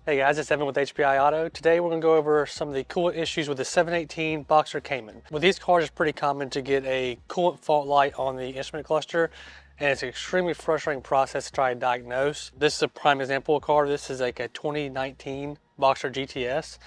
Hey guys, it's Evan with HBI Auto. Today we're going to go over some of the coolant issues with the 718 Boxster Cayman. With these cars, it's pretty common to get a coolant fault light on the instrument cluster, and it's an extremely frustrating process to try to diagnose. This is a prime example of a car. This is like a 2019 Boxster GTS,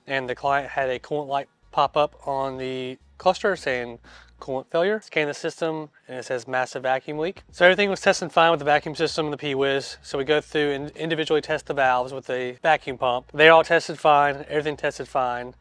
and the client had a coolant light pop up on the cluster saying coolant failure. Scan the system and it says massive vacuum leak. So everything was testing fine with the vacuum system and the P-Whiz. So we go through and individually test the valves with the vacuum pump. They all tested fine, everything tested fine.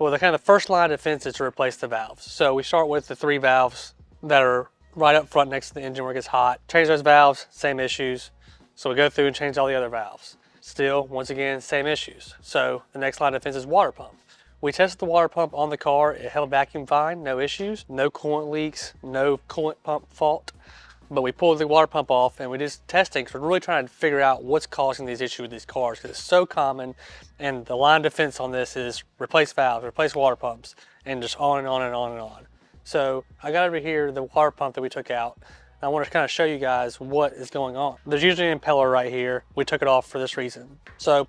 Well, the kind of first line of defense is to replace the valves. So we start with the 3 valves that are right up front next to the engine where it gets hot. Change those valves, same issues. So we go through and change all the other valves. Still, once again, same issues. So the next line of defense is water pump. We tested the water pump on the car. It held vacuum fine, no issues, no coolant leaks, no coolant pump fault. But we pulled the water pump off and we just testing because we're really trying to figure out what's causing these issues with these cars because it's so common. And the line of defense on this is replace valves, replace water pumps, and just on and on and on and on. So I got over here the water pump that we took out. I want to kind of show you guys what is going on. There's usually an impeller right here. We took it off for this reason. So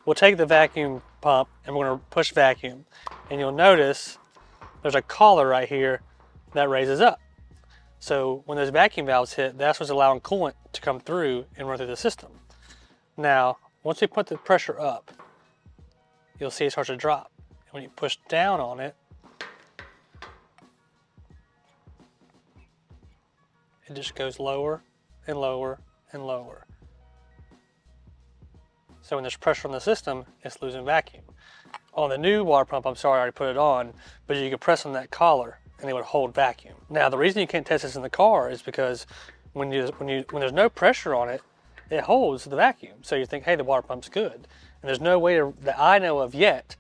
we'll take the vacuum pump and we're going to push vacuum, and you'll notice there's a collar right here that raises up. So when those vacuum valves hit, that's what's allowing coolant to come through and run through the system. Now, once we put the pressure up, you'll see it starts to drop. And when you push down on it, it just goes lower and lower and lower. So when there's pressure on the system, it's losing vacuum. On the new water pump, I'm sorry I already put it on, but you could press on that collar and it would hold vacuum. Now the reason you can't test this in the car is because when there's no pressure on it, it holds the vacuum. So you think, hey, the water pump's good. And there's no way that I know of yet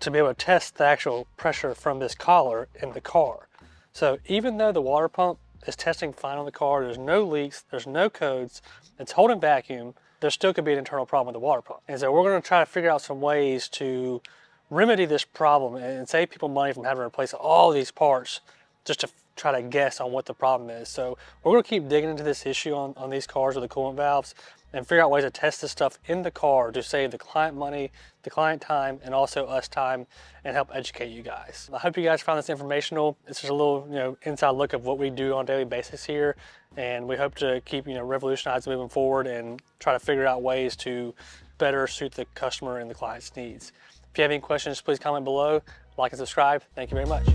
to be able to test the actual pressure from this collar in the car. So even though the water pump is testing fine on the car, there's no leaks, there's no codes, it's holding vacuum, there still could be an internal problem with the water pump. And so we're going to try to figure out some ways to remedy this problem and save people money from having to replace all these parts just to try to guess on what the problem is. So we're going to keep digging into this issue on these cars with the coolant valves and figure out ways to test this stuff in the car to save the client money, the client time, and also us time, and help educate you guys. I hope you guys found this informational. It's just a little, inside look of what we do on a daily basis here, and we hope to keep, revolutionizing moving forward and try to figure out ways to better suit the customer and the client's needs. If you have any questions, please comment below, like and subscribe. Thank you very much.